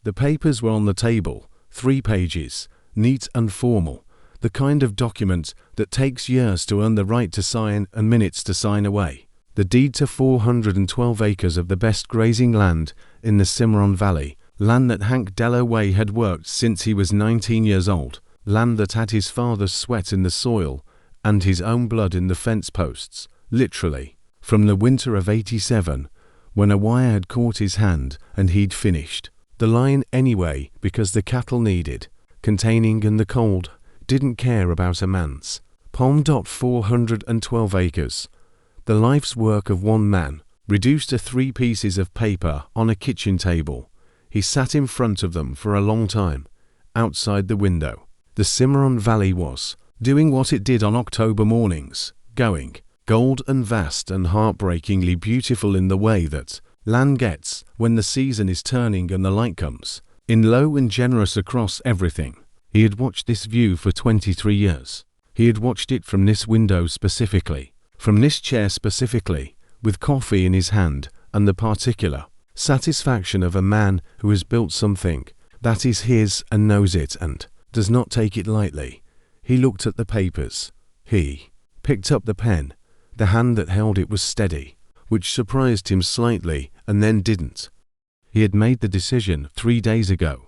The papers were on the table, 3 pages, neat and formal, the kind of document that takes years to earn the right to sign and minutes to sign away. The deed to 412 acres of the best grazing land in the Cimarron Valley, land that Hank Dalloway had worked since he was 19 years old, land that had his father's sweat in the soil and his own blood in the fence posts, literally, from the winter of '87, when a wire had caught his hand and he'd finished the line anyway because the cattle needed containing and the cold didn't care about a man's. Palm. 412 acres. The life's work of one man, reduced to 3 pieces of paper on a kitchen table. He sat in front of them for a long time, outside the window. The Cimarron Valley was doing what it did on October mornings, going gold and vast and heartbreakingly beautiful in the way that land gets when the season is turning and the light comes, in low and generous across everything. He had watched this view for 23 years. He had watched it from this window specifically, from this chair specifically, with coffee in his hand and the particular satisfaction of a man who has built something that is his and knows it and does not take it lightly. He looked at the papers. He picked up the pen. The hand that held it was steady, which surprised him slightly and then didn't. He had made the decision 3 days ago,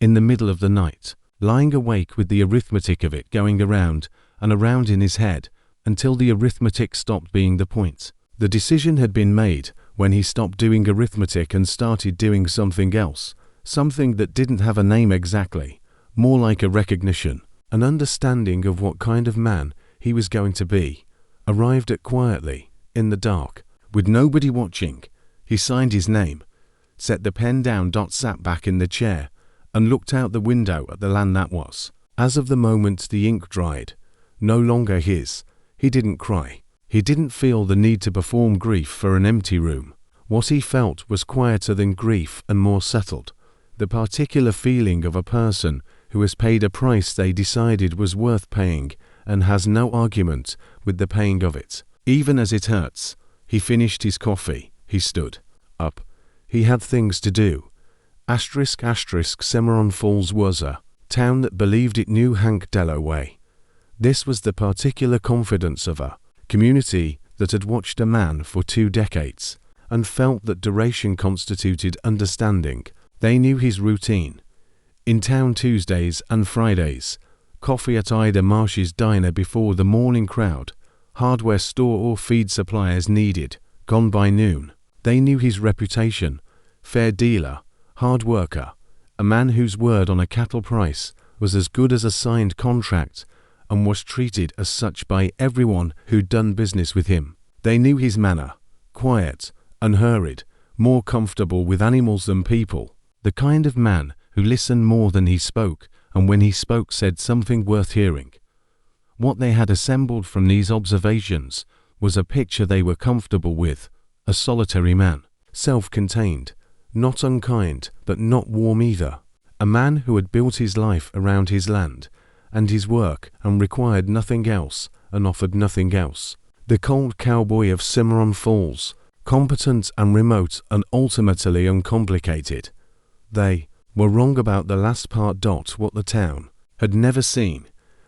in the middle of the night, lying awake with the arithmetic of it going around and around in his head until the arithmetic stopped being the point. The decision had been made when he stopped doing arithmetic and started doing something else, something that didn't have a name exactly, more like a recognition, an understanding of what kind of man he was going to be. Arrived at quietly, in the dark, with nobody watching. He signed his name, set the pen down, sat back in the chair, and looked out the window at the land that was. As of the moment the ink dried, no longer his, he didn't cry. He didn't feel the need to perform grief for an empty room. What he felt was quieter than grief and more settled. The particular feeling of a person who has paid a price they decided was worth paying and has no argument with the paying of it, even as it hurts. He finished his coffee. He stood up. He had things to do. Cimarron Falls was a town that believed it knew Hank Dalloway. This was the particular confidence of a community that had watched a man for 2 decades and felt that duration constituted understanding. They knew his routine. In town Tuesdays and Fridays, coffee at Ida Marsh's diner before the morning crowd, hardware store or feed suppliers needed, gone by noon. They knew his reputation, fair dealer, hard worker, a man whose word on a cattle price was as good as a signed contract and was treated as such by everyone who'd done business with him. They knew his manner, quiet, unhurried, more comfortable with animals than people, the kind of man who listened more than he spoke, and when he spoke said something worth hearing. What they had assembled from these observations was a picture they were comfortable with, a solitary man, self-contained, not unkind but not warm either, a man who had built his life around his land and his work and required nothing else and offered nothing else. The cold cowboy of Cimarron Falls, competent and remote and ultimately uncomplicated. They were wrong about the last part. What the town had never seen,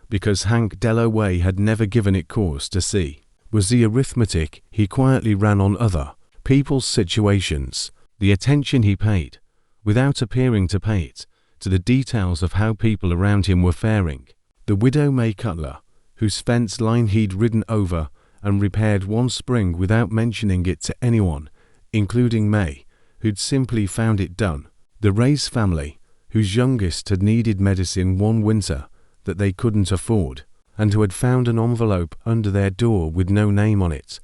because Hank Dalloway had never given it cause to see, was the arithmetic he quietly ran on other people's situations, the attention he paid, without appearing to pay it, to the details of how people around him were faring. The widow May Cutler, whose fence line he'd ridden over and repaired one spring without mentioning it to anyone, including May, who'd simply found it done. The Ray's family, whose youngest had needed medicine one winter that they couldn't afford, and who had found an envelope under their door with no name on it,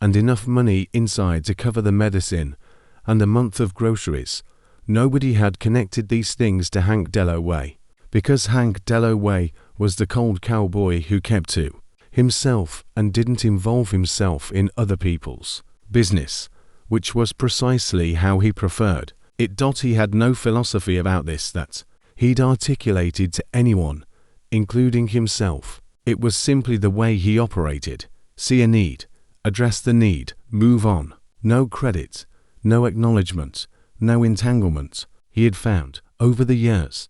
and enough money inside to cover the medicine and a month of groceries. Nobody had connected these things to Hank Dalloway, because Hank Dalloway was the cold cowboy who kept to himself and didn't involve himself in other people's business, which was precisely how he preferred it. He had no philosophy about this that he'd articulated to anyone, including himself. It was simply the way he operated. See a need, address the need, move on. No credit, no acknowledgement, no entanglement. He had found over the years,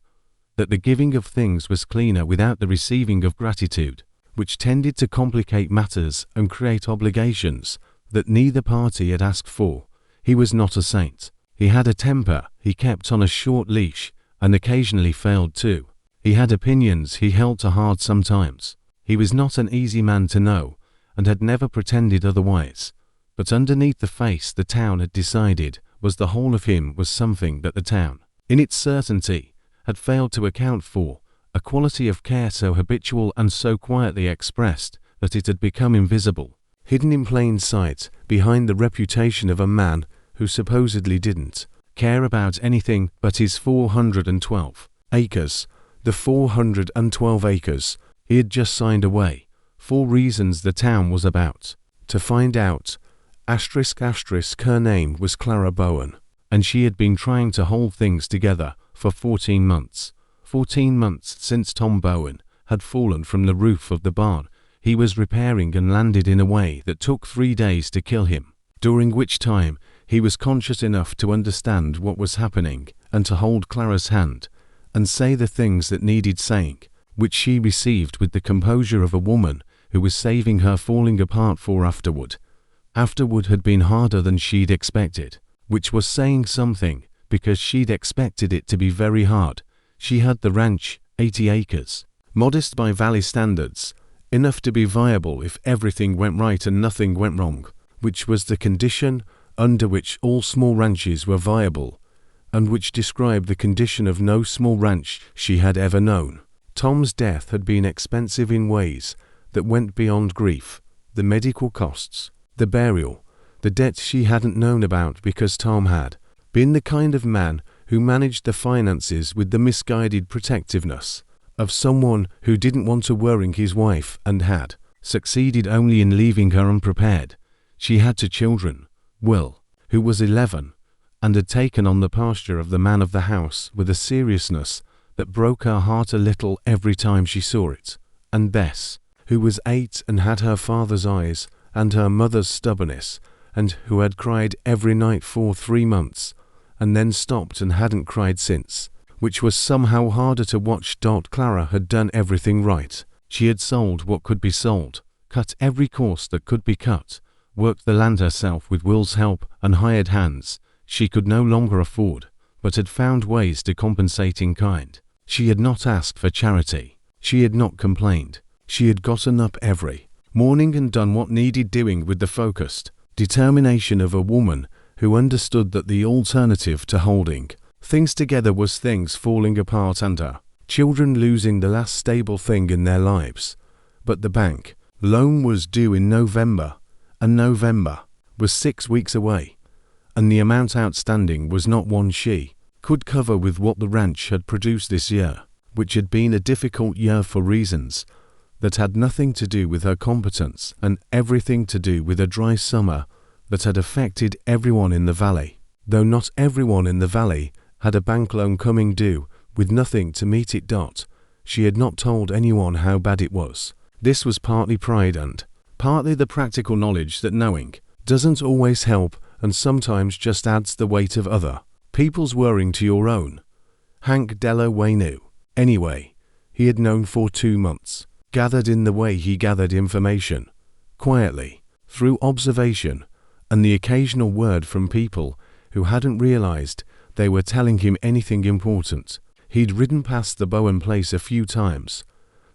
that the giving of things was cleaner without the receiving of gratitude, which tended to complicate matters and create obligations that neither party had asked for. He was not a saint. He had a temper he kept on a short leash and occasionally failed too. He had opinions he held to heart sometimes. He was not an easy man to know and had never pretended otherwise. But underneath the face the town had decided was the whole of him was something that the town, in its certainty, had failed to account for, a quality of care so habitual and so quietly expressed that it had become invisible, hidden in plain sight behind the reputation of a man who supposedly didn't care about anything but his 412 acres. The 412 acres he had just signed away, for reasons the town was about to find out. Her name was Clara Bowen, and she had been trying to hold things together for 14 months. 14 months since Tom Bowen had fallen from the roof of the barn he was repairing and landed in a way that took 3 days to kill him, during which time he was conscious enough to understand what was happening and to hold Clara's hand and say the things that needed saying, which she received with the composure of a woman who was saving her falling apart for afterward. Afterward had been harder than she'd expected, which was saying something because she'd expected it to be very hard. She had the ranch, 80 acres, modest by valley standards, enough to be viable if everything went right and nothing went wrong, which was the condition under which all small ranches were viable, and which described the condition of no small ranch she had ever known. Tom's death had been expensive in ways that went beyond grief, the medical costs, the burial, the debts she hadn't known about because Tom had been the kind of man who managed the finances with the misguided protectiveness of someone who didn't want to worry his wife and had succeeded only in leaving her unprepared. She had 2 children, Will, who was 11, and had taken on the pasture of the man of the house with a seriousness that broke her heart a little every time she saw it, and Bess, who was 8 and had her father's eyes and her mother's stubbornness, and who had cried every night for 3 months, and then stopped and hadn't cried since, which was somehow harder to watch. Clara had done everything right. She had sold what could be sold, cut every course that could be cut, worked the land herself with Will's help and hired hands she could no longer afford, but had found ways to compensate in kind. She had not asked for charity. She had not complained. She had gotten up every morning and done what needed doing with the focused determination of a woman who understood that the alternative to holding things together was things falling apart and her children losing the last stable thing in their lives. But the bank loan was due in November, and November was 6 weeks away, and the amount outstanding was not one she could cover with what the ranch had produced this year, which had been a difficult year for reasons that had nothing to do with her competence and everything to do with a dry summer that had affected everyone in the valley, though not everyone in the valley had a bank loan coming due with nothing to meet it. She had not told anyone how bad it was. This was partly pride and partly the practical knowledge that knowing doesn't always help and sometimes just adds the weight of other people's worrying to your own. Hank Delaway knew. Anyway, he had known for 2 months, gathered in the way he gathered information, quietly, through observation, and the occasional word from people who hadn't realized they were telling him anything important. He'd ridden past the Bowen place a few times,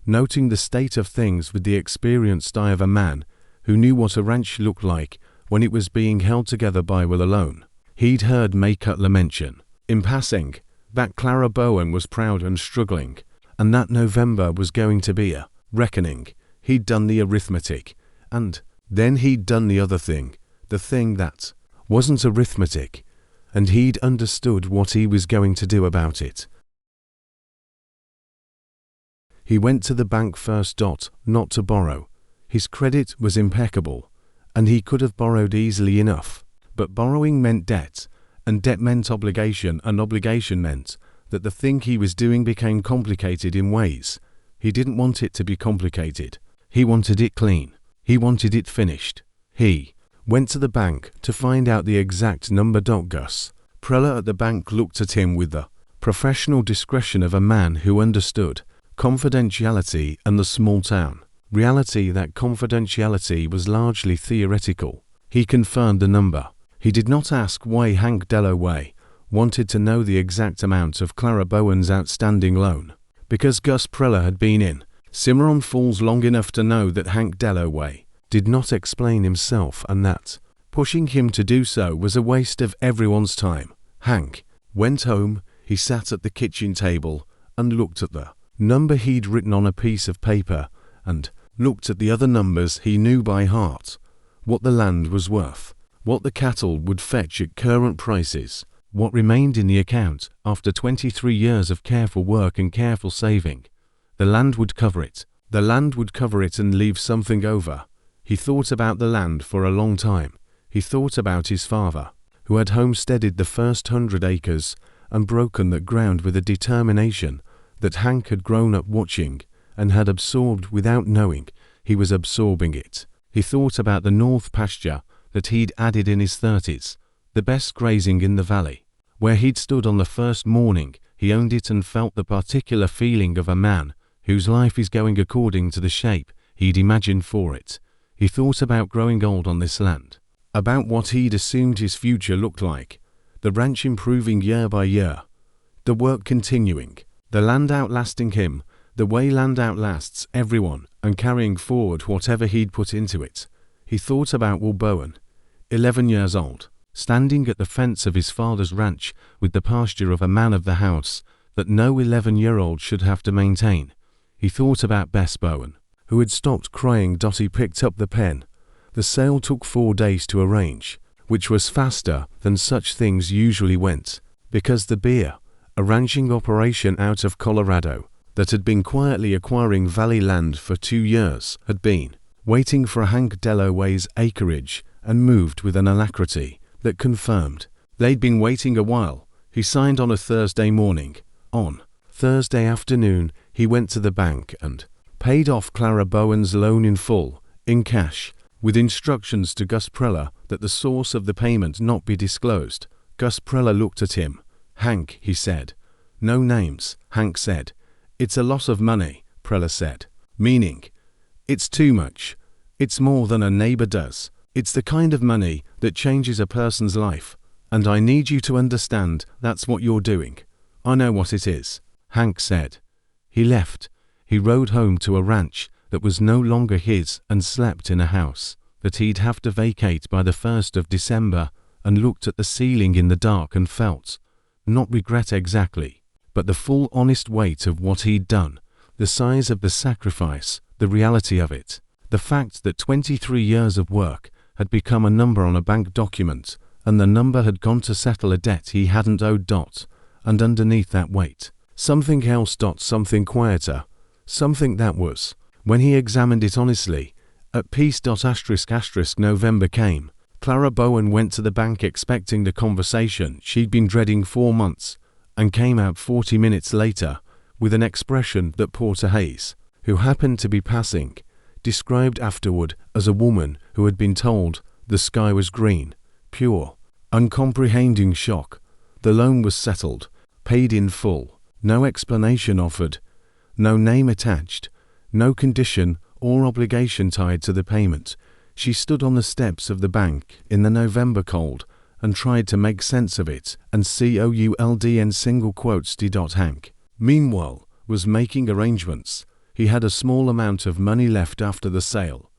noting the state of things with the experienced eye of a man who knew what a ranch looked like when it was being held together by Will alone. He'd heard May Cutler mention, in passing, that Clara Bowen was proud and struggling, and that November was going to be a reckoning. He'd done the arithmetic, and then he'd done the other thing, the thing that wasn't arithmetic, and he'd understood what he was going to do about it. He went to the bank first, not to borrow. His credit was impeccable, and he could have borrowed easily enough. But borrowing meant debt, and debt meant obligation, and obligation meant that the thing he was doing became complicated in ways he didn't want it to be complicated. He wanted it clean. He wanted it finished. He went to the bank to find out the exact number. Gus Preller at the bank looked at him with the professional discretion of a man who understood confidentiality and the small town. Reality that confidentiality was largely theoretical. He confirmed the number. He did not ask why Hank Dalloway wanted to know the exact amount of Clara Bowen's outstanding loan. Because Gus Preller had been in Cimarron Falls long enough to know that Hank Dalloway did not explain himself, and that pushing him to do so was a waste of everyone's time. Hank went home. He sat at the kitchen table and looked at the number he'd written on a piece of paper and looked at the other numbers he knew by heart. What the land was worth, what the cattle would fetch at current prices, what remained in the account after 23 years of careful work and careful saving. The land would cover it. The land would cover it and leave something over. He thought about the land for a long time. He thought about his father, who had homesteaded the first 100 acres and broken that ground with a determination that Hank had grown up watching and had absorbed without knowing he was absorbing it. He thought about the north pasture that he'd added in his 30s, the best grazing in the valley. Where he'd stood on the first morning, he owned it and felt the particular feeling of a man whose life is going according to the shape he'd imagined for it. He thought about growing old on this land, about what he'd assumed his future looked like, the ranch improving year by year, the work continuing, the land outlasting him, the way land outlasts everyone, and carrying forward whatever he'd put into it. He thought about Will Bowen, 11 years old, standing at the fence of his father's ranch with the pasture of a man of the house that no 11-year-old should have to maintain. He thought about Bess Bowen, who had stopped crying. Dottie picked up the pen. The sale took 4 days to arrange, which was faster than such things usually went, because the beer, a ranching operation out of Colorado that had been quietly acquiring valley land for 2 years, had been waiting for Hank Dalloway's acreage and moved with an alacrity that confirmed they'd been waiting a while. He signed on a Thursday morning. On Thursday afternoon, he went to the bank and paid off Clara Bowen's loan in full, in cash, with instructions to Gus Preller that the source of the payment not be disclosed. Gus Preller looked at him. "Hank," he said. "No names," Hank said. "It's a lot of money," Preller said. Meaning, "It's too much. It's more than a neighbor does. It's the kind of money that changes a person's life. And I need you to understand that's what you're doing." "I know what it is," Hank said. He left. He rode home to a ranch that was no longer his and slept in a house that he'd have to vacate by the 1st of December, and looked at the ceiling in the dark and felt, not regret exactly, but the full honest weight of what he'd done, the size of the sacrifice, the reality of it, the fact that 23 years of work had become a number on a bank document, and the number had gone to settle a debt he hadn't owed. And underneath that weight, something else. Something quieter, something that was, when he examined it honestly, at peace. November came. Clara Bowen went to the bank expecting the conversation she'd been dreading 4 months, and came out 40 minutes later with an expression that Porter Hayes, who happened to be passing, described afterward as a woman who had been told the sky was green. Pure, uncomprehending shock. The loan was settled, paid in full, no explanation offered, no name attached, no condition or obligation tied to the payment. She stood on the steps of the bank in the November cold and tried to make sense of it, and could. Hank, meanwhile, was making arrangements. He had a small amount of money left after the sale,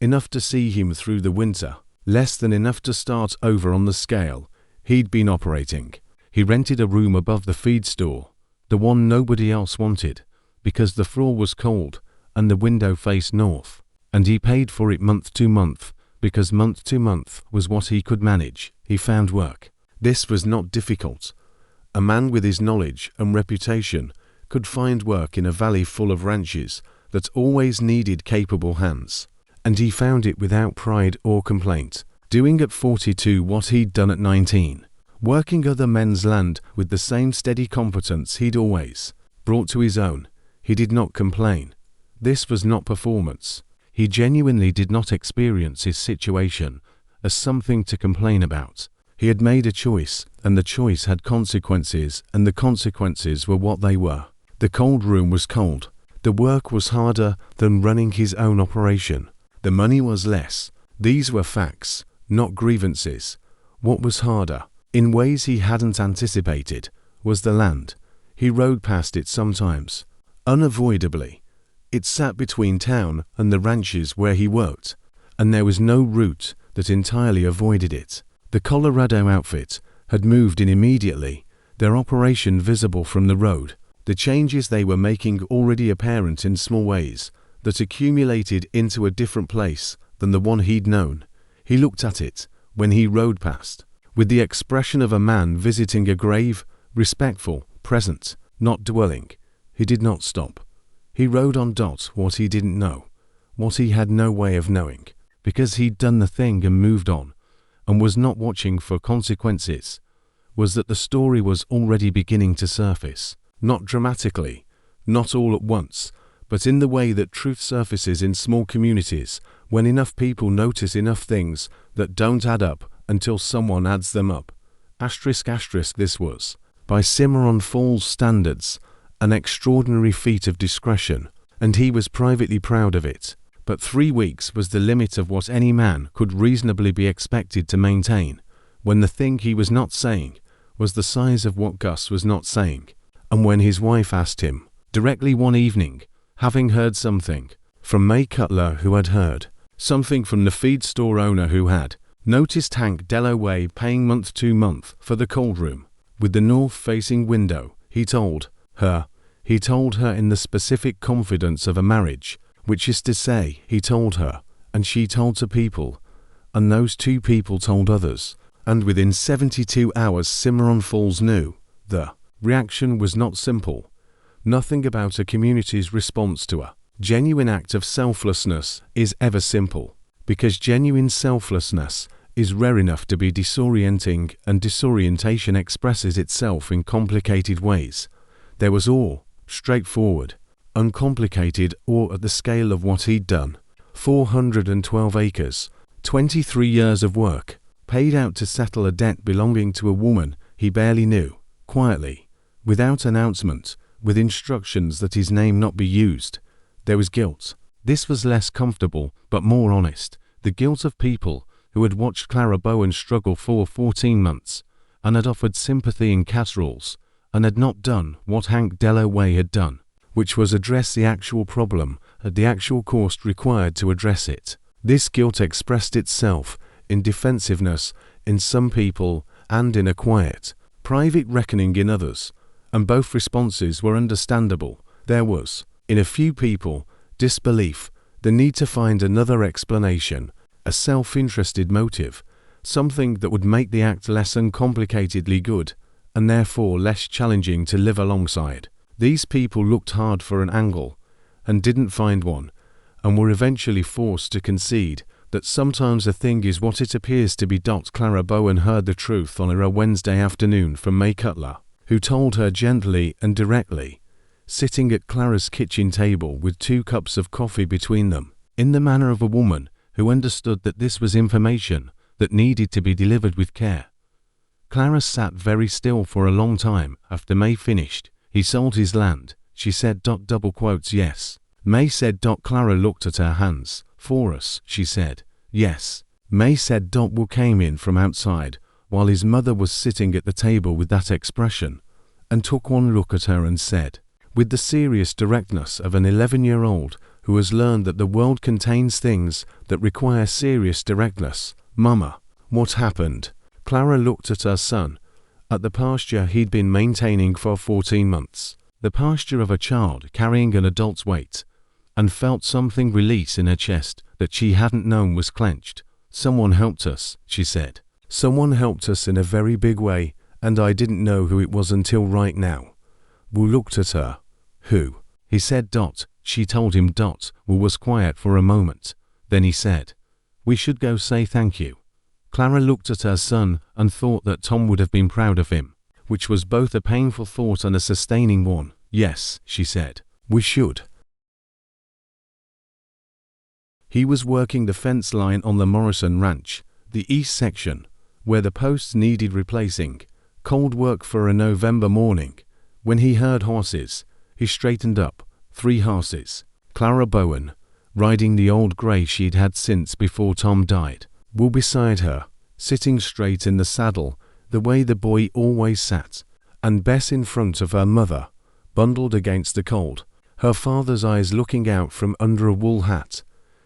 enough to see him through the winter, less than enough to start over on the scale he'd been operating. He rented a room above the feed store, the one nobody else wanted, because the floor was cold and the window faced north, and he paid for it month to month, because month to month was what he could manage. He found work. This was not difficult. A man with his knowledge and reputation could find work in a valley full of ranches that always needed capable hands, and he found it without pride or complaint, doing at 42 what he'd done at 19, working other men's land with the same steady competence he'd always brought to his own. He did not complain. This was not performance. He genuinely did not experience his situation as something to complain about. He had made a choice, and the choice had consequences, and the consequences were what they were. The cold room was cold. The work was harder than running his own operation. The money was less. These were facts, not grievances. What was harder, in ways he hadn't anticipated, was the land. He rode past it sometimes. Unavoidably. It sat between town and the ranches where he worked, and there was no route that entirely avoided it. The Colorado outfit had moved in immediately, their operation visible from the road, the changes they were making already apparent in small ways that accumulated into a different place than the one he'd known. He looked at it, when he rode past, with the expression of a man visiting a grave, respectful, present, not dwelling. He did not stop. He rode on. What he didn't know, what he had no way of knowing, because he'd done the thing and moved on, and was not watching for consequences, was that the story was already beginning to surface, not dramatically, not all at once, but in the way that truth surfaces in small communities when enough people notice enough things that don't add up until someone adds them up. This was, by Cimarron Falls standards, an extraordinary feat of discretion, and he was privately proud of it. But 3 weeks was the limit of what any man could reasonably be expected to maintain, when the thing he was not saying was the size of what Gus was not saying. And when his wife asked him, directly one evening, having heard something from May Cutler who had heard something from the feed store owner who had noticed Hank Delloway paying month to month for the cold room with the north-facing window, he told her in the specific confidence of a marriage, which is to say, he told her, and she told to people, and those 2 people told others, and within 72 hours Cimarron Falls knew. The reaction was not simple. Nothing about a community's response to a genuine act of selflessness is ever simple, because genuine selflessness is rare enough to be disorienting, and disorientation expresses itself in complicated ways. There was awe, straightforward, uncomplicated awe at the scale of what he'd done. 412 acres, 23 years of work, paid out to settle a debt belonging to a woman he barely knew, quietly, without announcement, with instructions that his name not be used. There was guilt. This was less comfortable, but more honest. The guilt of people who had watched Clara Bowen struggle for 14 months, and had offered sympathy in casseroles, and had not done what Hank Delloway had done, which was address the actual problem at the actual cost required to address it. This guilt expressed itself in defensiveness in some people and in a quiet, private reckoning in others, and both responses were understandable. There was, in a few people, disbelief, the need to find another explanation, a self-interested motive, something that would make the act less uncomplicatedly good, and therefore less challenging to live alongside. These people looked hard for an angle, and didn't find one, and were eventually forced to concede that sometimes a thing is what it appears to be. Clara Bowen heard the truth on a Wednesday afternoon from May Cutler, who told her gently and directly, sitting at Clara's kitchen table with 2 cups of coffee between them, in the manner of a woman who understood that this was information that needed to be delivered with care. Clara sat very still for a long time after May finished. He sold his land, she said. Double quotes, yes. May said. Clara looked at her hands. For us, she said. Yes. May said. Will came in from outside while his mother was sitting at the table with that expression, and took one look at her and said, with the serious directness of an 11-year-old who has learned that the world contains things that require serious directness, "Mama, what happened?" Clara looked at her son, at the posture he'd been maintaining for 14 months, the posture of a child carrying an adult's weight, and felt something release in her chest that she hadn't known was clenched. "Someone helped us," she said. "Someone helped us in a very big way, and I didn't know who it was until right now." Wu looked at her. "Who?" he said. She told him. Wu was quiet for a moment. Then he said, "We should go say thank you." Clara looked at her son and thought that Tom would have been proud of him, which was both a painful thought and a sustaining one. "Yes," she said, "we should." He was working the fence line on the Morrison Ranch, the east section, where the posts needed replacing. Cold work for a November morning. When he heard horses, he straightened up. 3 horses. Clara Bowen, riding the old grey she'd had since before Tom died, Will beside her, sitting straight in the saddle, the way the boy always sat, and Bess in front of her mother, bundled against the cold, her father's eyes looking out from under a wool hat.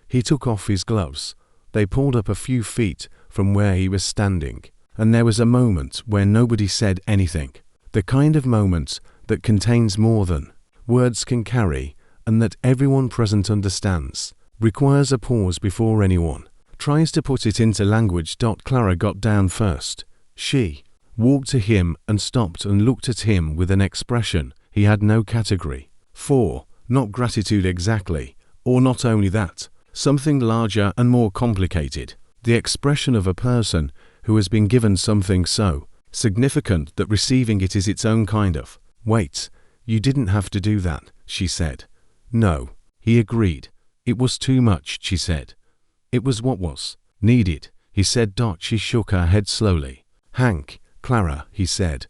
He took off his gloves. They pulled up a few feet from where he was standing, and there was a moment where nobody said anything. The kind of moment that contains more than words can carry, and that everyone present understands, requires a pause before anyone tries to put it into language. Clara got down first. She walked to him and stopped and looked at him with an expression he had no category for, not gratitude exactly, or not only that, something larger and more complicated, the expression of a person who has been given something so significant that receiving it is its own kind of, wait, you didn't have to do that, she said. No, he agreed. It was too much, she said. It was what was needed, he said. She shook her head slowly. Hank, Clara, he said,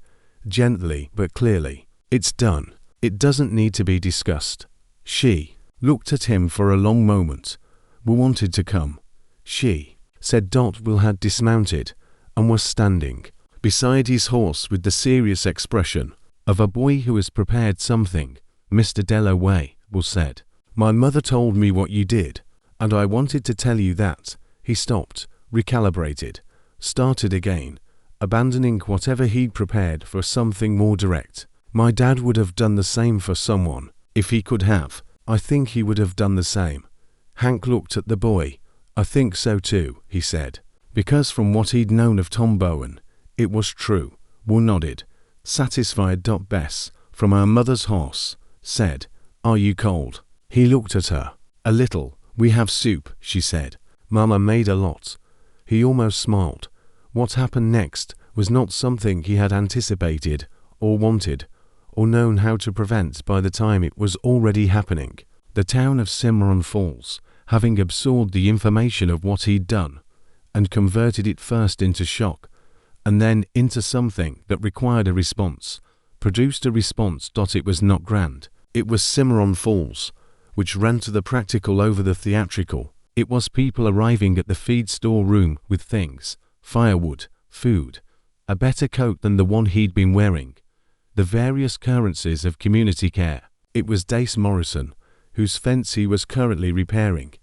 gently but clearly, it's done. It doesn't need to be discussed. She looked at him for a long moment. We wanted to come. She said. Will had dismounted and was standing beside his horse with the serious expression of a boy who has prepared something. Mr. Dalloway, Will said, my mother told me what you did, and I wanted to tell you that. He stopped, recalibrated, started again, abandoning whatever he'd prepared for something more direct. My dad would have done the same for someone, if he could have. I think he would have done the same. Hank looked at the boy. I think so too, he said, because from what he'd known of Tom Bowen, it was true. Will nodded, satisfied. Bess, from her mother's horse, said, are you cold? He looked at her. A little. We have soup, she said. Mama made a lot. He almost smiled. What happened next was not something he had anticipated, or wanted, or known how to prevent by the time it was already happening. The town of Cimarron Falls, having absorbed the information of what he'd done, and converted it first into shock, and then into something that required a response, produced a response. It was not grand. It was Cimarron Falls, which ran to the practical over the theatrical. It was people arriving at the feed store room with things, firewood, food, a better coat than the one he'd been wearing, the various currencies of community care. It was Dace Morrison, whose fence he was currently repairing,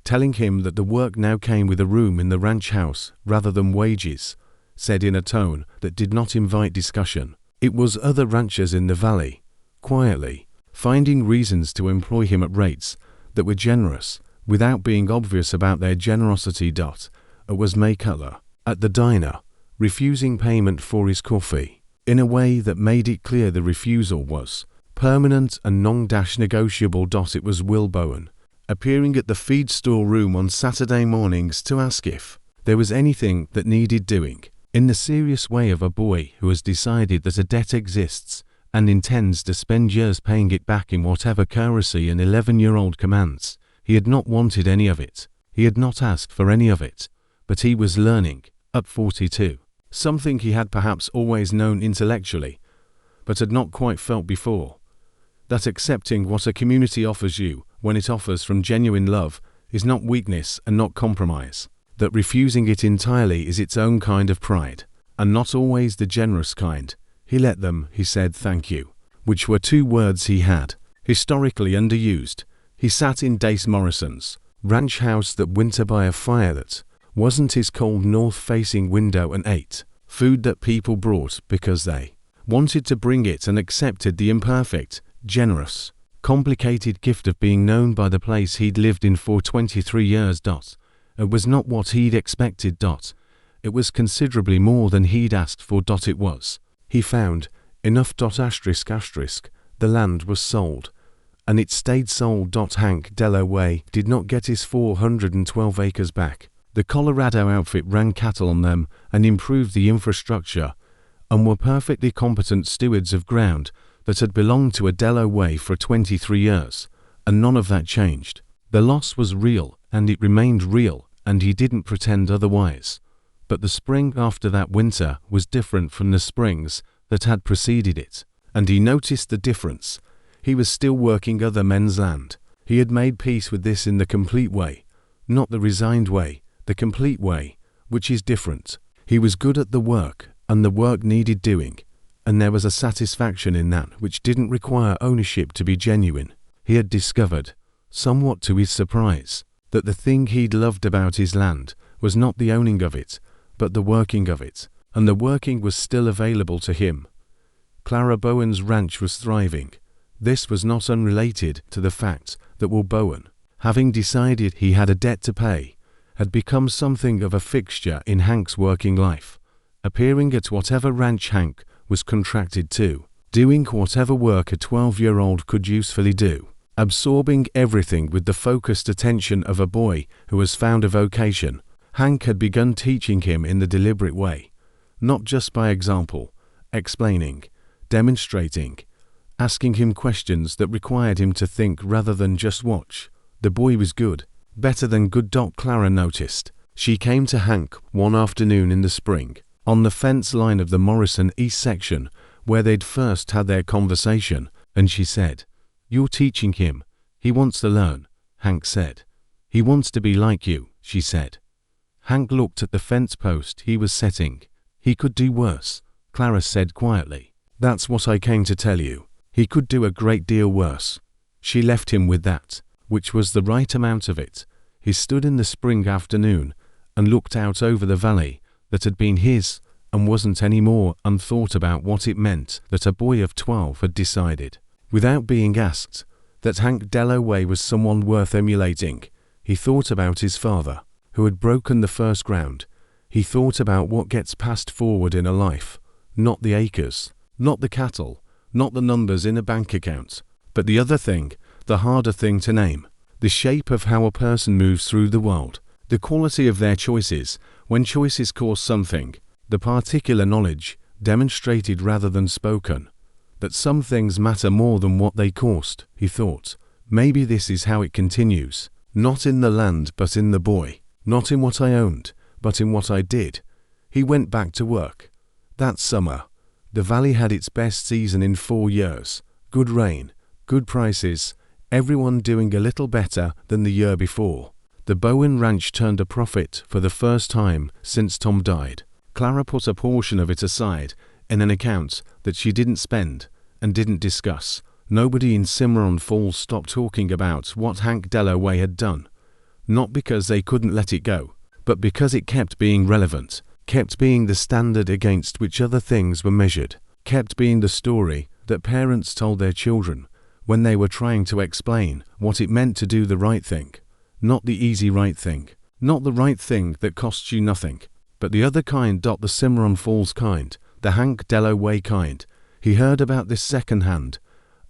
telling him that the work now came with a room in the ranch house rather than wages, said in a tone that did not invite discussion. It was other ranchers in the valley, quietly, finding reasons to employ him at rates that were generous, without being obvious about their generosity. It was May Cutler, at the diner, refusing payment for his coffee, in a way that made it clear the refusal was permanent and non-negotiable. It was Will Bowen, appearing at the feed store room on Saturday mornings to ask if there was anything that needed doing, in the serious way of a boy who has decided that a debt exists and intends to spend years paying it back in whatever currency an 11-year-old commands. He had not wanted any of it. He had not asked for any of it. But he was learning, at 42, something he had perhaps always known intellectually, but had not quite felt before, that accepting what a community offers you when it offers from genuine love is not weakness and not compromise, that refusing it entirely is its own kind of pride, and not always the generous kind. He let them, he said thank you, which were 2 words he had, historically underused. He sat in Dace Morrison's ranch house that winter by a fire that wasn't his cold north-facing window and ate food that people brought because they wanted to bring it, and accepted the imperfect, generous, complicated gift of being known by the place he'd lived in for 23 years. It was not what he'd expected. It was considerably more than he'd asked for. It was, he found, enough. The land was sold, and it stayed sold. Hank Dalloway did not get his 412 acres back. The Colorado outfit ran cattle on them and improved the infrastructure, and were perfectly competent stewards of ground that had belonged to a Dalloway for 23 years, and none of that changed. The loss was real, and it remained real, and he didn't pretend otherwise. But the spring after that winter was different from the springs that had preceded it, and he noticed the difference. He was still working other men's land. He had made peace with this in the complete way, not the resigned way, the complete way, which is different. He was good at the work, and the work needed doing, and there was a satisfaction in that which didn't require ownership to be genuine. He had discovered, somewhat to his surprise, that the thing he'd loved about his land was not the owning of it, but the working of it, and the working was still available to him. Clara Bowen's ranch was thriving. This was not unrelated to the fact that Will Bowen, having decided he had a debt to pay, had become something of a fixture in Hank's working life, appearing at whatever ranch Hank was contracted to, doing whatever work a 12-year-old could usefully do, absorbing everything with the focused attention of a boy who has found a vocation. Hank had begun teaching him in the deliberate way, not just by example, explaining, demonstrating, asking him questions that required him to think rather than just watch. The boy was good, better than good. Clara noticed. She came to Hank one afternoon in the spring, on the fence line of the Morrison East section, where they'd first had their conversation, and she said, "You're teaching him. He wants to learn," Hank said. "He wants to be like you," she said. Hank looked at the fence post he was setting. "He could do worse," Clara said quietly. "That's what I came to tell you. He could do a great deal worse." She left him with that, which was the right amount of it. He stood in the spring afternoon and looked out over the valley that had been his and wasn't any more, and thought about what it meant that a boy of 12 had decided, without being asked, that Hank Dalloway was someone worth emulating. He thought about his father, who had broken the first ground. He thought about what gets passed forward in a life, not the acres, not the cattle, not the numbers in a bank account, but the other thing, the harder thing to name, the shape of how a person moves through the world, the quality of their choices, when choices cause something, the particular knowledge, demonstrated rather than spoken, that some things matter more than what they cost. He thought, maybe this is how it continues, not in the land but in the boy, not in what I owned, but in what I did. He went back to work. That summer, the valley had its best season in 4 years. Good rain, good prices, everyone doing a little better than the year before. The Bowen Ranch turned a profit for the first time since Tom died. Clara put a portion of it aside in an account that she didn't spend and didn't discuss. Nobody in Cimarron Falls stopped talking about what Hank Dalloway had done. Not because they couldn't let it go, but because it kept being relevant, kept being the standard against which other things were measured, kept being the story that parents told their children when they were trying to explain what it meant to do the right thing. Not the easy right thing, not the right thing that costs you nothing, but the other kind. The Cimarron Falls kind, the Hank Dalloway kind. He heard about this secondhand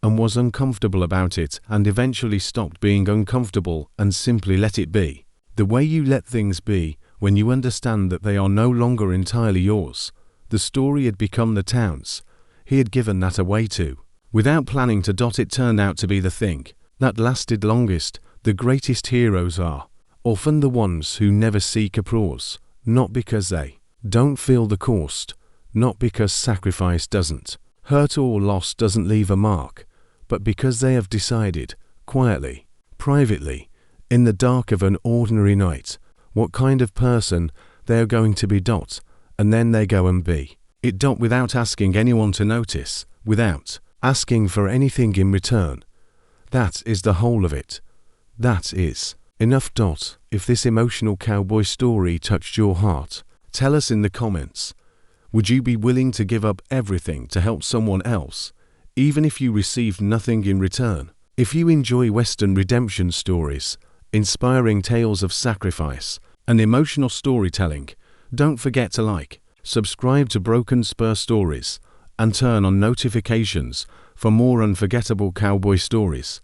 and was uncomfortable about it, and eventually stopped being uncomfortable and simply let it be. The way you let things be when you understand that they are no longer entirely yours. The story had become the town's. He had given that away too. Without planning to. It turned out to be the thing that lasted longest. The greatest heroes are often the ones who never seek applause, not because they don't feel the cost, not because sacrifice doesn't hurt or loss doesn't leave a mark, but because they have decided, quietly, privately, in the dark of an ordinary night, what kind of person they are going to be. And then they go and be it. Without asking anyone to notice, without asking for anything in return. That is the whole of it. That is enough. If this emotional cowboy story touched your heart, tell us in the comments. Would you be willing to give up everything to help someone else, even if you received nothing in return? If you enjoy Western redemption stories, inspiring tales of sacrifice, and emotional storytelling, don't forget to like, subscribe to Broken Spur Stories, and turn on notifications for more unforgettable cowboy stories.